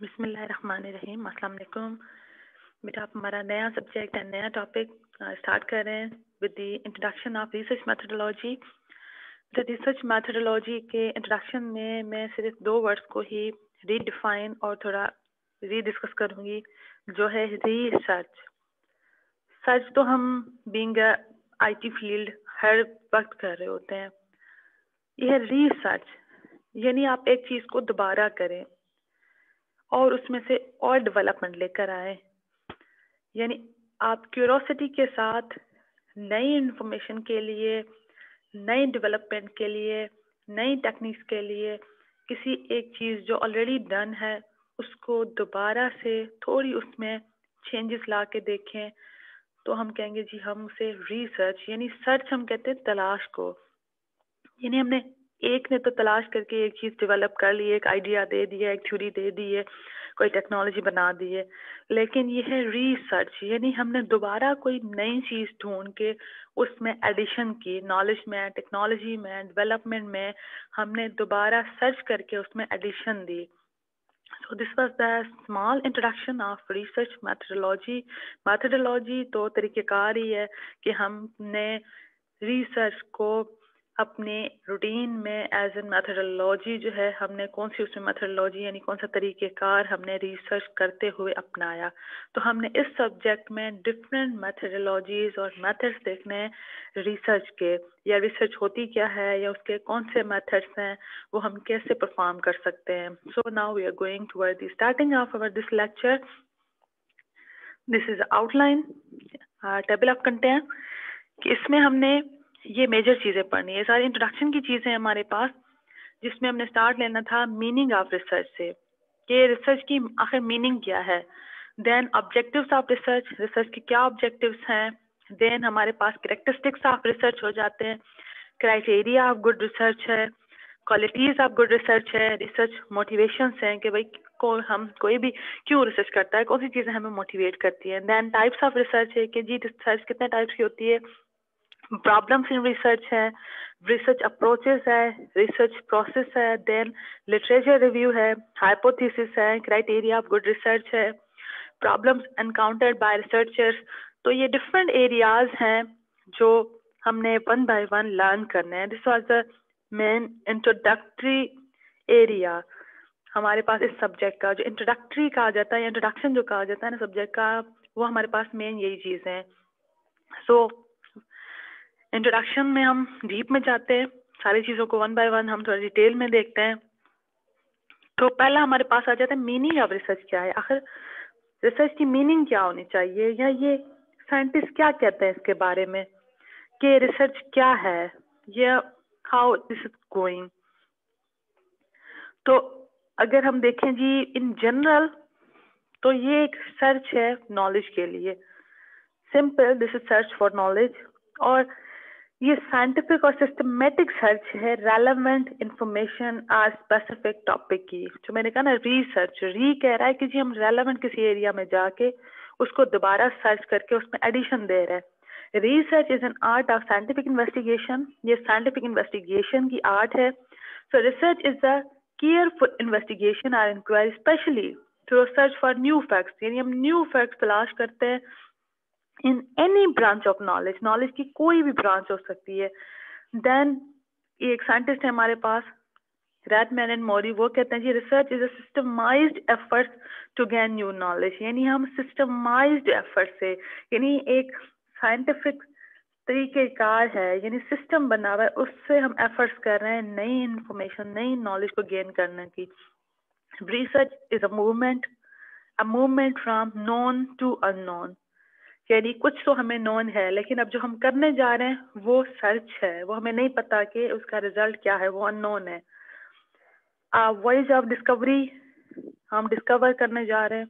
بسم اللہ الرحمن الرحیم. السلام علیکم. بیٹا آپ ہمارا نیا سبجیکٹ ہے, نیا ٹاپک اسٹارٹ کر رہے ہیں with the introduction of research methodology. Research methodology کے انٹروڈکشن میں صرف 2 ورڈس کو ہی ری ڈیفائن اور تھوڑا ری ڈسکس کروں گی, جو ہے ریسرچ. سرچ تو ہم بینگ آئی ٹی فیلڈ ہر وقت کر رہے ہوتے ہیں. یہ ہے ریسرچ, یعنی آپ ایک چیز کو دوبارہ کریں اور اس میں سے اور ڈیولپمنٹ لے کر آئے. یعنی آپ کیوروسٹی کے ساتھ نئی انفارمیشن کے لیے, نئی ڈیولپمنٹ کے لیے, نئی ٹیکنیکس کے لیے کسی ایک چیز جو آلریڈی ڈن ہے اس کو دوبارہ سے تھوڑی اس میں چینجز لا کے دیکھیں, تو ہم کہیں گے جی ہم اسے ریسرچ, یعنی سرچ ہم کہتے ہیں تلاش کو. یعنی ہم نے ایک نے تو تلاش کر کے ایک چیز ڈیولپ کر لی, ایک آئیڈیا دے دیا, ایک تھیوری دے دی ہے, کوئی ٹیکنالوجی بنا دی ہے, لیکن یہ ہے ریسرچ, یعنی ہم نے دوبارہ کوئی نئی چیز ڈھونڈ کے اس میں ایڈیشن کی, نالج میں, ٹیکنالوجی میں, ڈیولپمنٹ میں ہم نے دوبارہ سرچ کر کے اس میں ایڈیشن دی. So this was the small introduction of research methodology. Methodology تو طریقہ کار ہی ہے کہ ہم نے ریسرچ کو اپنے روٹین میں ایز این میتھڈولوجی جو ہے ہم نے کون سی اس میں میتھڈولوجی یعنی کون سا طریقہ کار ہم نے ریسرچ کرتے ہوئے اپنایا. تو ہم نے اس سبجیکٹ میں ڈفرینٹ میتھڈولوجیز اور میتھڈس دیکھنے ہیں ریسرچ کے, یا ریسرچ ہوتی کیا ہے, یا اس کے کون سے میتھڈس ہیں, وہ ہم کیسے پرفارم کر سکتے ہیں. So now we are going toward the starting of our this lecture. This is outline table of content, کہ اس میں ہم نے یہ میجر چیزیں پڑھنی ہے. ساری انٹروڈکشن کی چیزیں ہمارے پاس, جس میں ہم نے سٹارٹ لینا تھا میننگ آف ریسرچ سے, کہ ریسرچ کی آخر میننگ کیا ہے. دین آبجیکٹیوز آف ریسرچ, ریسرچ کے کیا آبجیکٹیوز ہیں. دین ہمارے پاس کریکٹرسٹکس آف ریسرچ ہو جاتے ہیں, کرائٹیریا آف گڈ ریسرچ ہے, کوالٹیز آف گڈ ریسرچ ہے, ریسرچ موٹیویشنس ہیں کہ بھائی ہم کوئی بھی کیوں ریسرچ کرتا ہے, کون سی چیزیں ہمیں موٹیویٹ کرتی ہیں. دین ٹائپس آف ریسرچ ہے کہ جی ریسرچ کتنے ٹائپس کی ہوتی ہے. پرابلمس ان ریسرچ ہے, ریسرچ اپروچز ہے, ریسرچ پروسیس ہے, دین لٹریچر ریویو ہے, ہائپوتھیسس ہے, کرائٹیریا آف گڈ ریسرچ ہے, پرابلمس انکاؤنٹرڈ بائی ریسرچرز. تو یہ ڈفرینٹ ایریاز ہیں جو ہم نے 1 by 1 لرن کرنے ہیں. This was the main introductory area ہمارے پاس اس سبجیکٹ کا. جو انٹروڈکٹری کہا جاتا ہے یا انٹروڈکشن جو کہا جاتا ہے نا سبجیکٹ کا, وہ ہمارے پاس مین یہی چیز ہے. سو انٹروڈکشن میں ہم ڈیپ میں جاتے ہیں, ساری چیزوں کو 1 by 1 ہم تھوڑا ڈیٹیل میں دیکھتے ہیں. تو پہلا ہمارے پاس آ جاتا ہے میننگ آف ریسرچ کیا ہے. آخر ریسرچ کی میننگ کیا ہونی چاہیے, یا یہ سائنٹسٹ کیا کہتے ہیں اس کے بارے میں کہ ریسرچ کیا ہے, یا ہاؤ دس از گوئنگ. تو اگر ہم دیکھیں جی ان جنرل, تو یہ ایک سرچ ہے نالج کے لیے. Simple, this is search for knowledge. اور یہ سائنٹیفک اور سسٹمیٹک سرچ ہے relevant information or specific topic کی. جو میں نے کہا نا ریسرچ, کہہ رہا ہے کہ جی ہم ریلیونٹ کسی ایریا میں جا کے اس کو دوبارہ سرچ کر کے اس میں ایڈیشن دے رہے ہیں. Research is an art of scientific investigation, یہ سائنٹیفک انویسٹیگیشن کی آرٹ ہے. So research is the careful investigation or inquiry especially through search for new facts, یعنی ہم نیو فیکٹس تلاش کرتے ہیں in any branch of knowledge, knowledge کی کوئی بھی برانچ ہو سکتی ہے. دین ایک سائنٹسٹ ہے ہمارے پاس ریڈ مین اینڈ موری, وہ کہتے ہیں جی research is a systemized effort to gain new knowledge. یعنی ہم سسٹمائزڈ ایفرٹ سے, یعنی ایک سائنٹیفک طریقہ کار ہے, یعنی سسٹم بنا ہوا ہے, اس سے ہم ایفرٹس کر رہے ہیں نئی انفارمیشن, نئی نالج کو گین کرنے کی. Research is a movement from known to unknown نون. یعنی کچھ تو ہمیں نون ہے, لیکن اب جو ہم کرنے جا رہے ہیں وہ سرچ ہے, وہ ہمیں نہیں پتا کہ اس کا ریزلٹ کیا ہے, وہ ان نون ہے. وائز آف ڈسکوری, ہم ڈسکور کرنے جا رہے ہیں.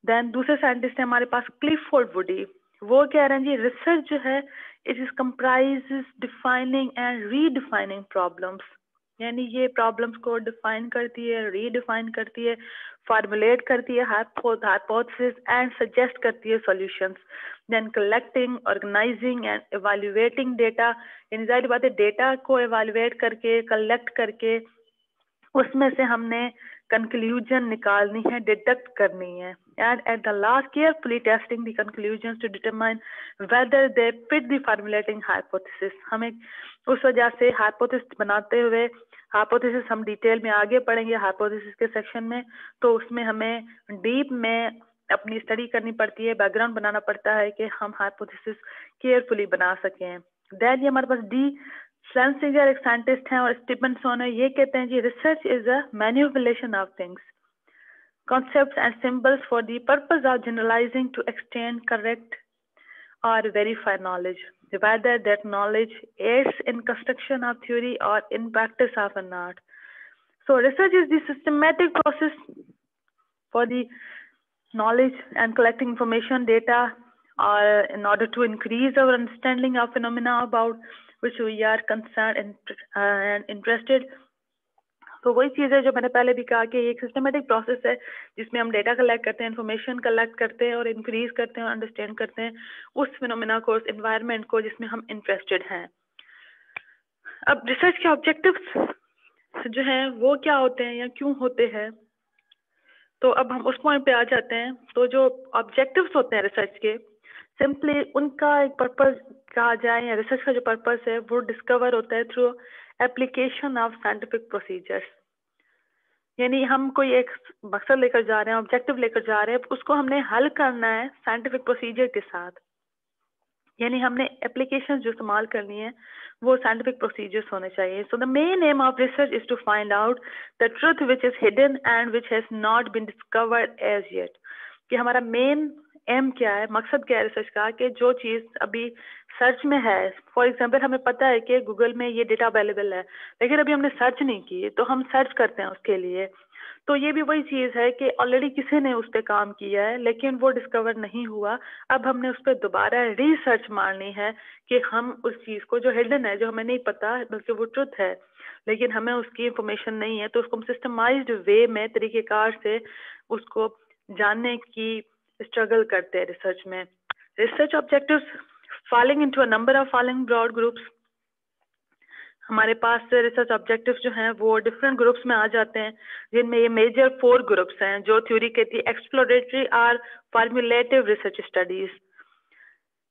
دین دوسرے سائنٹسٹ ہیں ہمارے پاس کلیفورڈ وڈی, وہ کہہ رہے ہیں جی ریسرچ جو ہے it is comprise defining and redefining problems. یعنی یہ پرابلمس کو ڈیفائن کرتی ہے, ری ڈیفائن کرتی ہے, فارمولیٹ کرتی ہے ہائپوتھیسس اینڈ سجیسٹ کرتی ہے solutions. Then collecting, organising and evaluating data, یعنی ظاہر بات ہے ڈیٹا کو ایویلویٹ کر کے, کلیکٹ کر کے اس میں سے ہم نے conclusion نکالنی ہے, deduct کرنی ہے, and at the last carefully testing the conclusions to determine whether they fit the formulating hypothesis. ہمیں اس وجہ سے hypothesis بناتے ہوئے, hypothesis ہم ڈیٹیل میں آگے پڑھیں گے hypothesis کے سیکشن میں, تو اس میں ہمیں ڈیپ میں اپنی اسٹڈی کرنی پڑتی ہے, بیک گراؤنڈ بنانا پڑتا ہے کہ ہم hypothesis کیئرفلی بنا سکیں. دین یہ ہمارے پاس ڈی سلینسنگر ایک سائنٹسٹ ہیں اور اسٹیفنسون ہے, یہ کہتے ہیں جی research is a manipulation of things, concepts and symbols for the purpose of generalizing to extend correct or verify knowledge, whether that knowledge aids in construction of theory or in practice of an art. So research is the systematic process for the knowledge and collecting information, data, or in order to increase our understanding of phenomena about which we are concerned and interested. تو وہی چیز ہے جو میں نے پہلے بھی کہا کہ ایک سسٹمیٹک پروسیس ہے جس میں ہم ڈیٹا کلیکٹ کرتے ہیں, انفارمیشن کلیکٹ کرتے ہیں اور انکریز کرتے ہیں اور انڈرسٹینڈ کرتے ہیں اس فینومینا کو, اس انوائرمنٹ کو جس میں ہم انٹرسٹڈ ہیں. اب ریسرچ کے آبجیکٹیوز جو ہیں وہ کیا ہوتے ہیں یا کیوں ہوتے ہیں, تو اب ہم اس پوائنٹ پہ آ جاتے ہیں. تو جو آبجیکٹیوز ہوتے ہیں ریسرچ کے, سمپلی ان کا ایک پرپز کہا جائے یا ریسرچ کا جو پرپز ہے وہ ڈسکور ہوتا ہے through application of scientific procedures. یعنی ہم کوئی ایک مقصد لے کر جا رہے ہیں, آبجیکٹیو لے کر جا رہے ہیں, اس کو ہم نے حل کرنا ہے سائنٹیفک پروسیجر کے ساتھ. یعنی ہم نے اپلیکیشن جو استعمال کرنی ہے وہ سائنٹیفک پروسیجرس ہونے چاہیے. So the main aim of research is to find out the truth which is hidden and which has not been discovered as yet. کہ ہمارا مین ایم کیا ہے, مقصد کیا ہے ریسرچ کا, کہ جو چیز ابھی سرچ میں ہے, فار ایگزامپل ہمیں پتہ ہے کہ گوگل میں یہ ڈیٹا اویلیبل ہے لیکن ابھی ہم نے سرچ نہیں کی, تو ہم سرچ کرتے ہیں اس کے لیے. تو یہ بھی وہی چیز ہے کہ آلریڈی کسی نے اس پہ کام کیا ہے لیکن وہ ڈسکور نہیں ہوا, اب ہم نے اس پہ دوبارہ ریسرچ مارنی ہے کہ ہم اس چیز کو جو ہڈن ہے, جو ہمیں نہیں پتا بلکہ وہ ٹروتھ ہے لیکن ہمیں اس کی انفارمیشن نہیں ہے, تو اس کو ہم سسٹمائزڈ وے میں طریقہ کار سے اس کو جاننے کی اسٹرگل کرتے ہیں ریسرچ میں. Research objectives falling into a number of falling broad groups. ہمارے پاس ریسرچ آبجیکٹیوز جو ہیں وہ ڈفرینٹ گروپس میں آ جاتے ہیں, جن میں یہ میجر 4 گروپس ہیں جو تھیوری کہتی ہے ایکسپلوریٹری اور فارمولیٹیو ریسرچ اسٹڈیز.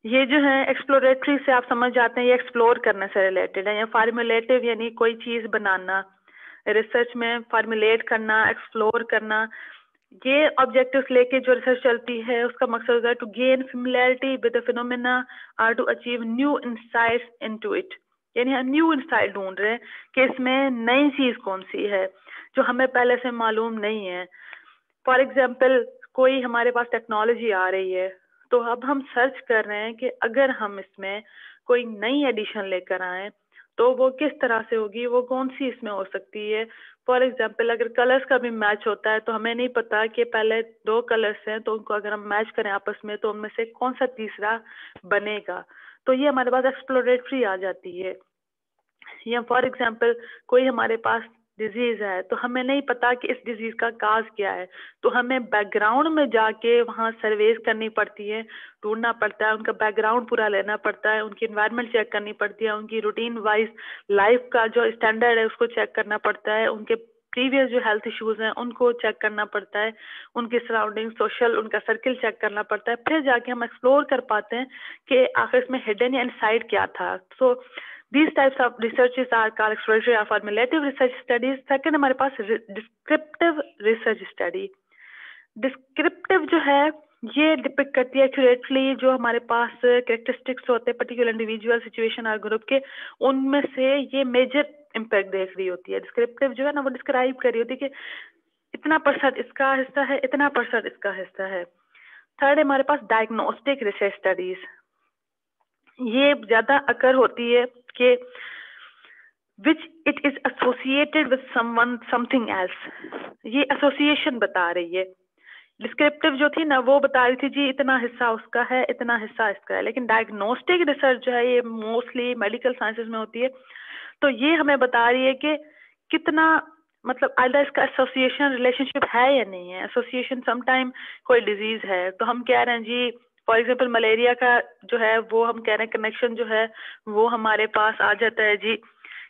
یہ جو ہیں ایکسپلوریٹری سے آپ سمجھ جاتے ہیں یہ ایکسپلور کرنے سے ریلیٹڈ ہے, یا فارمولیٹیو یعنی کوئی چیز بنانا, ریسرچ میں فارمولیٹ کرنا, ایکسپلور کرنا. یہ آبجیکٹیوز لے کے جو ریسرچ چلتی ہے اس کا مقصد ہوتا ہے to gain familiarity with a phenomena اور to achieve new insights into it. یعنی ہم نیو انسائٹ ڈھونڈ رہے ہیں کہ اس میں نئی چیز کون سی ہے جو ہمیں پہلے سے معلوم نہیں ہے. فار ایگزامپل کوئی ہمارے پاس ٹیکنالوجی آ رہی ہے, تو اب ہم سرچ کر رہے ہیں کہ اگر ہم اس میں کوئی نئی ایڈیشن لے کر آئیں تو وہ کس طرح سے ہوگی, وہ کون سی اس میں ہو سکتی ہے. فار ایگزامپل اگر کلرس کا بھی میچ ہوتا ہے تو ہمیں نہیں پتا کہ پہلے 2 کلرس ہیں تو ان کو اگر ہم میچ کریں آپس میں تو ان میں سے کون سا تیسرا بنے گا. تو یہ ہمارے پاس ایکسپلوریٹری آ جاتی ہے. یا فار ایگزامپل کوئی ہمارے پاس ڈیزیز ہے تو ہمیں نہیں پتا کہ اس ڈیزیز کا کاز کیا ہے, تو ہمیں بیک گراؤنڈ میں جا کے وہاں سرویز کرنی پڑتی ہے, ڈھونڈنا پڑتا ہے, ان کا بیک گراؤنڈ پورا لینا پڑتا ہے, ان کی انوائرمنٹ چیک کرنی پڑتی ہے, ان کی روٹین وائز لائف کا جو اسٹینڈرڈ ہے اس کو چیک کرنا پڑتا ہے, ان کے پریویس جو ہیلتھ ایشوز ہیں ان کو چیک کرنا پڑتا ہے, ان کی سراؤنڈنگ سوشل ان کا سرکل چیک کرنا پڑتا ہے, پھر جا کے ہم ایکسپلور کر پاتے ہیں کہ آخر اس میں ہڈن یا انسائٹ کیا تھا. سو these types of researches are called exploratory or formulative research studies. Second ہمارے پاس descriptive research study. descriptive جو ہے یہ ڈپکٹ کرتی ہے ایکوریٹلی جو ہمارے پاس کریکٹرسٹکس ہوتے ہیں پرٹیکولر انڈیویجول سچویشن اور گروپ کے, ان میں سے یہ میجر امپیکٹ دیکھ رہی ہوتی ہے. ڈسکرپٹیو جو ہے نا وہ ڈسکرائب کر رہی ہوتی ہے کہ اتنا پرسنٹ اس کا حصہ ہے, اتنا پرسنٹ اس کا حصہ ہے. تھرڈ ہمارے پاس ڈائگنوسٹک ریسرچ اسٹڈیز. یہ زیادہ اکر ہوتی ہے کہ which it is associated with someone something else. یہ ایسوسیشن بتا رہی ہے. ڈسکرپٹیو جو تھی نا وہ بتا رہی تھی جی اتنا حصہ اس کا ہے, اتنا حصہ اس کا ہے, لیکن ڈائگنوسٹک ریسرچ جو ہے یہ موسٹلی میڈیکل سائنسز میں ہوتی ہے, تو یہ ہمیں بتا رہی ہے کہ کتنا مطلب آئدہ اس کا ایسوسیشن ریلیشن شپ ہے یا نہیں ہے. ایسوسیشن سم ٹائم کوئی ڈیزیز ہے تو ہم کہہ رہے ہیں جی فار ایگزامپل ملیریا کا جو ہے وہ ہم کہہ رہے ہیں کنیکشن جو ہے وہ ہمارے پاس آ جاتا ہے جی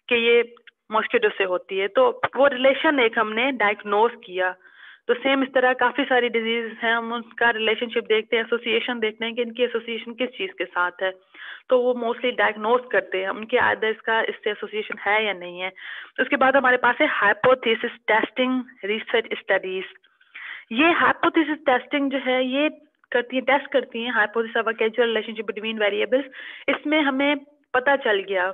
کہ یہ ماسکیٹو سے ہوتی ہے. تو وہ ریلیشن ایک ہم نے ڈائگنوز کیا. تو سیم اس طرح کافی ساری ڈیزیز ہیں, ہم ان کا ریلیشن شپ دیکھتے ہیں, ایسوسیشن دیکھتے ہیں کہ ان کی ایسوسیشن کس چیز کے ساتھ ہے. تو وہ موسٹلی ڈائگنوز کرتے ہیں ان کے آدھا اس کا اس سے ایسوسیشن ہے یا نہیں ہے. اس کے بعد ہمارے پاس ہے ہائپوتھیسس ٹیسٹنگ ریسرچ اسٹڈیز. یہ ہائپوتھیسس ٹیسٹنگ جو ہے یہ کرتی ہیں, ٹیسٹ کرتی ہیں hypothesis of causal relationship between variables. اس میں ہمیں پتہ چل گیا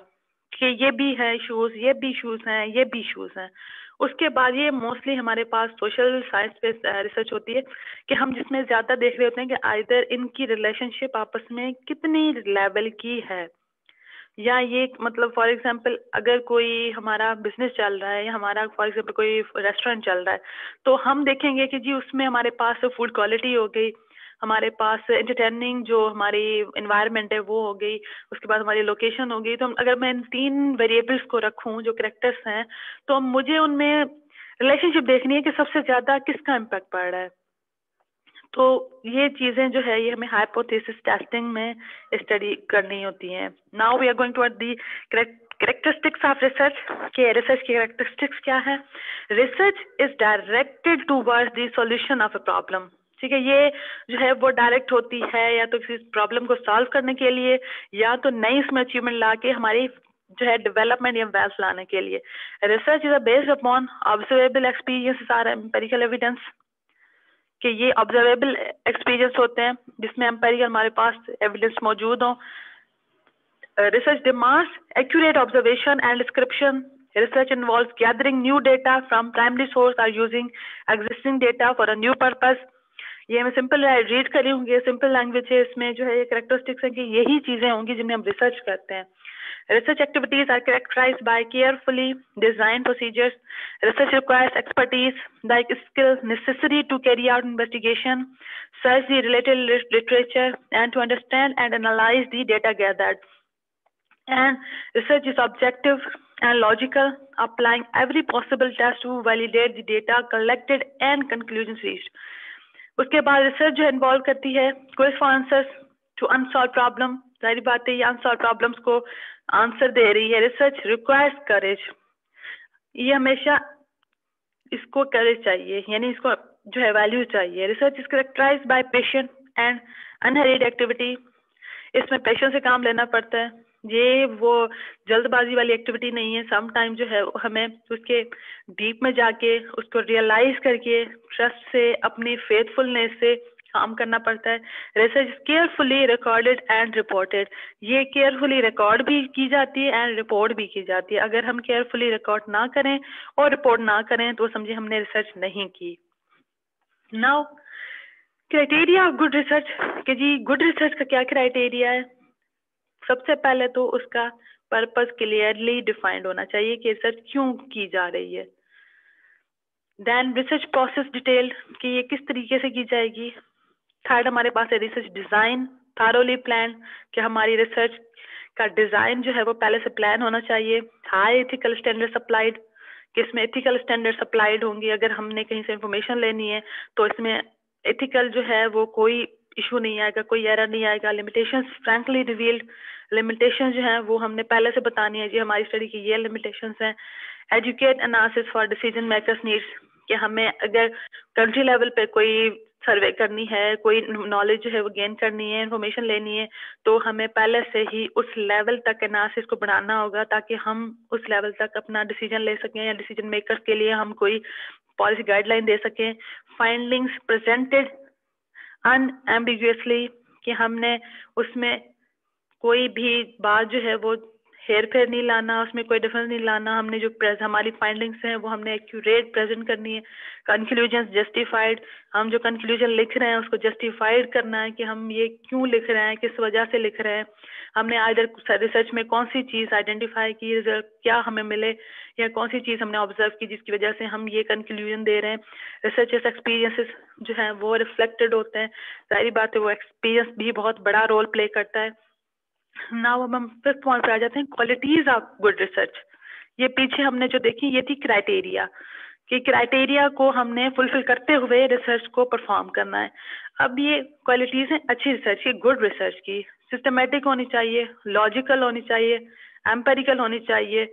کہ یہ بھی ہے ایشوز, یہ بھی ایشوز ہیں, یہ بھی ایشوز ہیں. اس کے بعد یہ موسٹلی ہمارے پاس سوشل سائنس پہ ریسرچ ہوتی ہے کہ ہم جس میں زیادہ دیکھ رہے ہوتے ہیں کہ آئدر ان کی ریلیشن شپ آپس میں کتنی لیول کی ہے, یا یہ مطلب فار ایگزامپل اگر کوئی ہمارا بزنس چل رہا ہے یا ہمارا فار ایگزامپل کوئی ریسٹورینٹ چل رہا ہے, تو ہم دیکھیں گے کہ جی اس میں ہمارے پاس فوڈ کوالٹی ہو گئی, ہمارے پاس انٹرٹیننگ جو ہماری انوائرمنٹ ہے وہ ہو گئی, اس کے بعد ہماری لوکیشن ہو گئی. تو اگر میں ان 3 ویریبلس کو رکھوں جو کریکٹرس ہیں, تو مجھے ان میں ریلیشن شپ دیکھنی ہے کہ سب سے زیادہ کس کا امپیکٹ پڑ رہا ہے. تو یہ چیزیں جو ہے یہ ہمیں ہائپوتھیسس ٹیسٹنگ میں اسٹڈی کرنی ہوتی ہیں. Now we are going toward the characteristics of research. کہ ریسرچ کی کریکٹرسٹکس کیا ہے؟ Research is directed toward the solution of a problem. ٹھیک ہے, یہ جو ہے وہ ڈائریکٹ ہوتی ہے یا تو کسی پرابلم کو سالو کرنے کے لیے, یا تو نئی اس میں اچیومنٹ لا کے ہماری جو ہے ڈیولپمنٹ یا ویلتھ لانے کے لیے. Research is based upon observable experience or empirical evidence. کہ یہ آبزرویبل ایکسپیرینس ہوتے ہیں جس میں امپیریکل ہمارے پاس ایویڈینس موجود ہوں. Research demands accurate observation and description. Research involves gathering new data from primary source or using existing data for a new purpose. یہ میں سمپل ریڈ کری ہوں گی, سمپل لینگویج ہے, اس میں جو ہے یہ کریکٹرسٹکس ہیں کہ یہی چیزیں ہوں گی جن میں ہم ریسرچ کرتے ہیں. Research activities are characterized by carefully designed procedures. Research requires expertise like skills necessary to carry out investigation, search the related literature, and to understand and analyze the data gathered. And research is objective and logical, applying every possible test to validate the data collected and conclusions reached. اس کے بعد research جو involve کرتی ہے quest for answers to unsolved problem. ظاہری بات ہے یہ انسالو problems کو آنسر دے رہی ہے. Research requires courage. یہ ہمیشہ اس کو کریج چاہیے, یعنی اس کو جو ہے ویلیو چاہیے. Research is characterized by patient and unhurried activity. اس میں پیشنٹ سے کام لینا پڑتا ہے, یہ وہ جلد بازی والی ایکٹیویٹی نہیں ہے. سم ٹائم جو ہے ہمیں اس کے ڈیپ میں جا کے اس کو ریئلائز کر کے ٹرسٹ سے اپنی فیتھفلنیس سے کام کرنا پڑتا ہے. Research carefully recorded and reported. یہ کیئرفلی ریکارڈ بھی کی جاتی ہے اینڈ رپورٹ بھی کی جاتی ہے. اگر ہم کیئرفلی ریکارڈ نہ کریں اور رپورٹ نہ کریں تو سمجھے ہم نے ریسرچ نہیں کی. Now criteria of good research. کہ جی گڈ ریسرچ کا کیا کرائٹیریا ہے؟ سب سے پہلے تو اس کا پرپز کلیئرلی ڈیفائنڈ ہونا چاہیے کہ ریسرچ کیوں کی جا رہی ہے. دین ریسرچ پروسیس ڈیٹیل کہ یہ کس طریقے سے کی جائے گی. تھرڈ ہمارے پاس ہے ریسرچ ڈیزائن تھارولی پلان کہ ہماری ریسرچ کا ڈیزائن جو ہے وہ پہلے سے پلان ہونا چاہیے. ہائی ایتھیکل اسٹینڈرڈ سپلائڈ کہ اس میں ایتھیکل اسٹینڈرڈ سپلائڈ ہوں گی. اگر ہم نے کہیں سے انفارمیشن لینی ہے تو اس میں ایتھیکل جو ہے وہ کوئی ایشو نہیں آئے گا, کوئی ایرر نہیں آئے گا. Limitations frankly revealed. لمیٹیشن جو ہیں وہ ہم نے پہلے سے بتانی ہے, جی ہماری اسٹڈی کی یہ لمیٹیشنز ہیں. Educate analysis for decision makers needs کہ ہمیں اگر کنٹری لیول پہ کوئی سروے کرنی ہے, کوئی نالج جو ہے وہ گین کرنی ہے, انفارمیشن لینی ہے, تو ہمیں پہلے سے ہی اس لیول تک انالسس کو بڑھانا ہوگا تاکہ ہم اس لیول تک اپنا ڈیسیجن لے سکیں یا ڈیسیجن میکرز کے لیے ہم کوئی پالیسی گائیڈ لائن دے سکیں. فائنڈنگس پریزنٹڈ ان ایمبیگوسلی کہ ہم نے اس میں کوئی بھی بات جو ہے وہ ہیر پھیر نہیں لانا, اس میں کوئی ڈفرینس نہیں لانا. ہم نے جو ہماری فائنڈنگس ہیں وہ ہم نے ایکوریٹ پریزنٹ کرنی ہے. کنکلوژنس جسٹیفائڈ, ہم جو کنکلوژن لکھ رہے ہیں اس کو جسٹیفائڈ کرنا ہے کہ ہم یہ کیوں لکھ رہے ہیں, کس وجہ سے لکھ رہے ہیں. ہم نے ادھر ریسرچ میں کون سی چیز آئیڈینٹیفائی کی, ریزلٹ کیا ہمیں ملے, یا کون سی چیز ہم نے آبزرو کی جس کی وجہ سے ہم یہ کنکلوژن دے رہے ہیں. ریسرچرس ایکسپیرینسز جو ہیں وہ ریفلیکٹڈ ہوتے ہیں. ظاہری بات ہے وہ ایکسپیرینس بھی بہت بڑا رول پلے کرتا ہے. ناؤ اب ہم ففتھ پوائنٹ پہ آ جاتے ہیں, کوالٹیز آف گڈ ریسرچ. یہ پیچھے ہم نے جو دیکھی یہ تھی کرائٹیریا کہ کرائٹیریا کو ہم نے فلفل کرتے ہوئے ریسرچ کو پرفارم کرنا ہے. اب یہ کوالٹیز ہیں اچھی ریسرچ کی, گڈ ریسرچ کی. سسٹمیٹک ہونی چاہیے, لاجیکل ہونی چاہیے, ایمپیریکل ہونی چاہیے,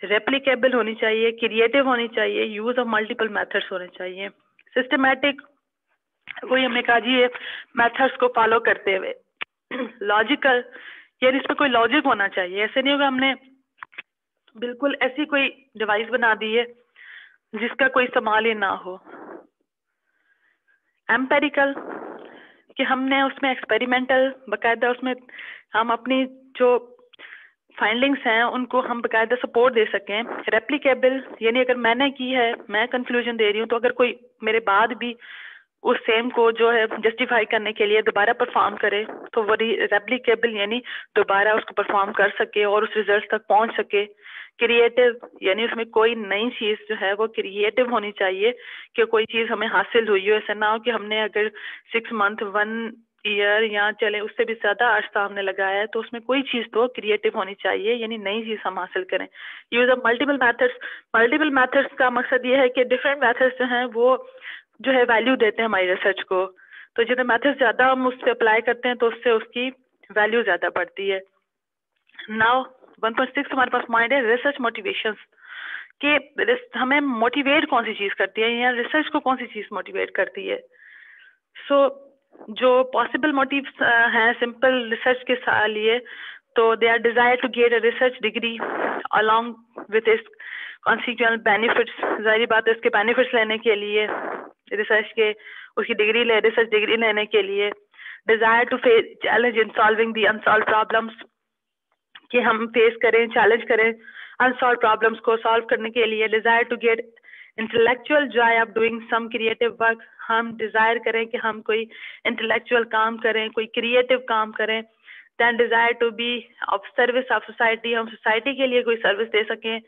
ریپلیکیبل ہونی چاہیے, کریٹو ہونی چاہیے, یوز آف ملٹیپل میتھڈس ہونے چاہیے, سسٹمیٹک, کوئی ہم نے کہا جی میتھڈس کو فالو کرتے ہوئے, لاجیکل یعنی اس میں کوئی لاجک ہونا چاہیے. ایسے نہیں ہوگا ہم نے بالکل ایسی کوئی ڈیوائس بنا دی ہے جس کا کوئی استعمال ہی نہ ہو. ایمپیریکل کہ ہم نے اس میں ایکسپیریمنٹل باقاعدہ اس میں ہم اپنی جو فائنڈنگس ہیں ان کو ہم باقاعدہ سپورٹ دے سکیں. ریپلیکیبل یعنی اگر میں نے کی ہے, میں کنکلوژن دے رہی ہوں, تو اگر کوئی میرے بعد بھی اس سیم کو جو ہے جسٹیفائی کرنے کے لیے دوبارہ پرفارم کرے تو وہ ریپلیکیبل یعنی دوبارہ اس کو پرفارم کر سکے اور اس ریزلٹ تک پہنچ سکے. کریٹو یعنی اس میں کوئی نئی چیز جو ہے وہ کریٹو ہونی چاہیے کہ کوئی چیز ہمیں حاصل ہوئی ہو. ایسا نہ ہو کہ ہم نے اگر 6 منتھ 1 ایئر یا چلے اس سے بھی زیادہ عرصہ ہم نے لگایا ہے تو اس میں کوئی چیز تو کریٹو ہونی چاہیے یعنی نئی چیز ہم حاصل کریں. Use of multiple methods, multiple methods کا مقصد یہ ہے کہ ڈفرینٹ میتھڈس جو ہیں وہ جو ہے ویلیو دیتے ہیں ہماری ریسرچ کو. تو جتنے میتھڈ زیادہ ہم اس پہ اپلائی کرتے ہیں تو اس سے اس کی ویلیو زیادہ بڑھتی ہے. ناؤ 1.6 ہمارے پاس مائنڈ ہے ریسرچ موٹیویشنس کہ ہمیں موٹیویٹ کون سی چیز کرتی ہے یا ریسرچ کو کون سی چیز موٹیویٹ کرتی ہے. سو جو پاسبل موٹیوز ہیں سمپل ریسرچ کے لیے تو they are desire to get a research degree along with its consequential benefits. ظاہری بات ہے اس کے بینیفٹس لینے کے لیے ریسرچ کے اس کی ڈگری ریسرچ ڈگری لینے کے لیے. Desire to face challenge in solving the unsolved problems کہ ہم فیس کریں چیلنج کریں انسالو پرابلمس کو سالو کرنے کے لیے. Desire to get intellectual joy of doing some creative work, ہم ڈیزائر کریں کہ ہم کوئی انٹلیکچوئل کام کریں کوئی کریٹو کام کریں. Then desire to be of service of society, ہم سوسائٹی کے لیے کوئی سروس دے سکیں.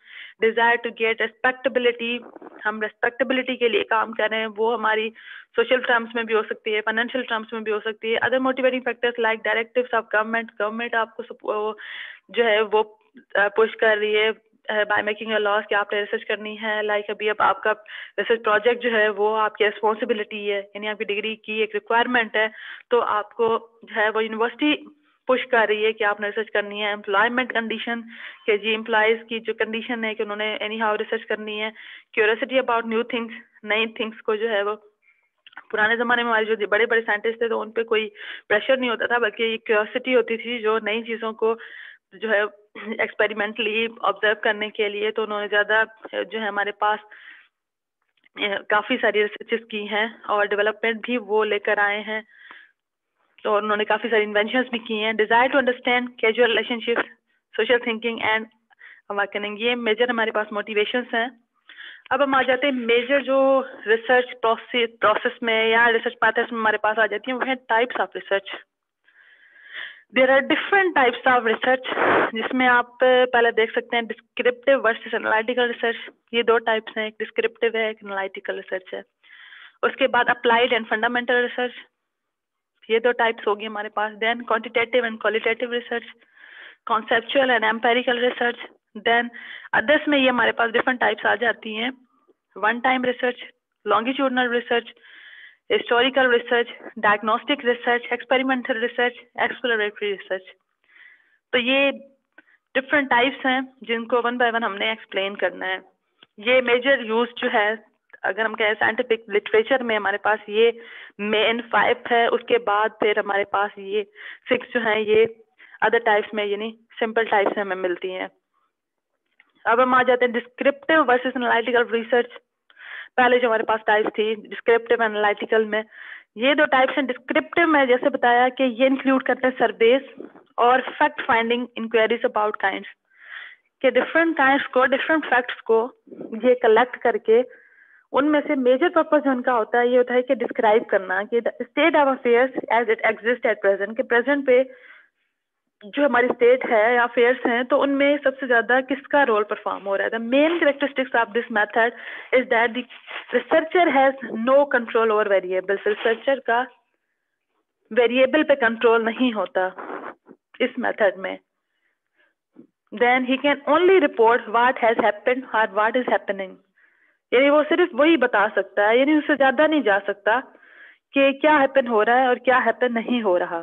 ڈیزائر ٹو گیٹ ریسپیکٹیبلٹی, ہم ریسپیکٹیبلٹی کے لیے کام کریں, وہ ہماری سوشل ٹرمس میں بھی ہو سکتی ہے فائنینشیل ٹرمس میں بھی ہو سکتی ہے. Other motivating factors like directives of government آپ کو جو ہے وہ پش کر رہی ہے بائی میکنگ اے لاس کہ آپ نے ریسرچ کرنی ہے. لائک ابھی اب آپ کا ریسرچ پروجیکٹ جو ہے وہ آپ کی ریسپانسبلٹی ہے یعنی آپ کی ڈگری کی ایک ریکوائرمنٹ ہے تو آپ کو جو ہے وہ یونیورسٹی پش کر رہی ہے کہ آپ نے ریسرچ کرنی ہے. امپلائمنٹ کنڈیشن کہ جی امپلائیز کی جو کنڈیشن ہے کہ انہوں نے اینی ہاؤ ریسرچ کرنی ہے. کیوریوسٹی اباؤٹ نیو تھنگس, نئی تھنگس کو جو ہے وہ پرانے زمانے میں ہمارے جو بڑے بڑے سائنٹسٹ تھے تو ان پہ کوئی پریشر نہیں ہوتا تھا بلکہ ایک کیوریوسٹی ہوتی تھی جو نئی چیزوں کو جو ہے ایکسپیریمنٹلی آبزرو کرنے کے لیے. تو انہوں نے زیادہ جو ہے ہمارے پاس کافی ساری ریسرچز کی ہیں اور ڈیولپمنٹ بھی وہ لے کر آئے ہیں. تو انہوں نے کافی ساری انوینشنز بھی کی ہیں. Desire to understand causal relationship, social thinking and awakening, یہ میجر ہمارے پاس موٹیویشنس ہیں. اب ہم آ جاتے ہیں میجر جو ریسرچ پروسیس میں یا ریسرچ میتھڈس میں ہمارے پاس آ جاتی ہیں وہ ہیں types of research. There are different types of research جس میں آپ پہلے دیکھ سکتے ہیں ڈسکرپٹیو ورسز انالائٹیکل ریسرچ. یہ دو ٹائپس ہیں, ایک ڈسکرپٹیو ہے ایک انالائٹیکل ریسرچ ہے. اس کے بعد اپلائیڈ اینڈ فنڈامنٹل ریسرچ, یہ دو ٹائپس ہوگی ہمارے پاس. Then quantitative and qualitative research, conceptual and empirical research. Then others میں یہ ہمارے پاس ڈفرنٹ ٹائپس آ جاتی ہیں. One time research, longitudinal research, historical research, diagnostic research, experimental research, exploratory research. تو یہ ڈفرنٹ ٹائپس ہیں جن کو ون بائی ون ہم نے ایکسپلین کرنا ہے. یہ میجر یوز جو ہے اگر ہم کہیں سائنٹیفک لٹریچر میں ہمارے پاس یہ مین 5 ہے. اس کے بعد پھر ہمارے پاس یہ 6 جو ہیں یہ ادر ٹائپس میں یعنی سمپل ٹائپس میں ہمیں ملتی ہیں. اب ہم آ جاتے ہیں ڈسکرپٹیو ورسز انالائٹیکل ریسرچ. پہلے جو ہمارے پاس ٹائپس تھی ڈسکرپٹیو انالائٹیکل میں, یہ دو ٹائپس ہیں. ڈسکرپٹیو میں جیسے بتایا کہ یہ انکلوڈ کرتے ہیں سرویز اور fact finding inquiries about kinds کہ ڈفرنٹ کائنڈس کو ڈفرنٹ فیکٹس کو یہ کلیکٹ کر کے ان میں سے میجر پرپز جو ان کا ہوتا ہے یہ ہوتا ہے کہ ڈسکرائب کرنا کہ state of affairs as it exist at present, کہ پریزنٹ پہ جو ہماری اسٹیٹ ہے یا افیئرس ہیں تو ان میں سب سے زیادہ کس کا رول پرفارم ہو رہا ہے. The main characteristics of this method is that the researcher has no control over variables. Researcher کا ویریبل پہ کنٹرول نہیں ہوتا اس میتھڈ میں. Then he can only report what has happened اور واٹ از ہیپننگ, یعنی وہ صرف وہی بتا سکتا ہے یعنی اس سے زیادہ نہیں جا سکتا کہ کیا ہیپن ہو رہا ہے اور کیا ہیپن نہیں ہو رہا.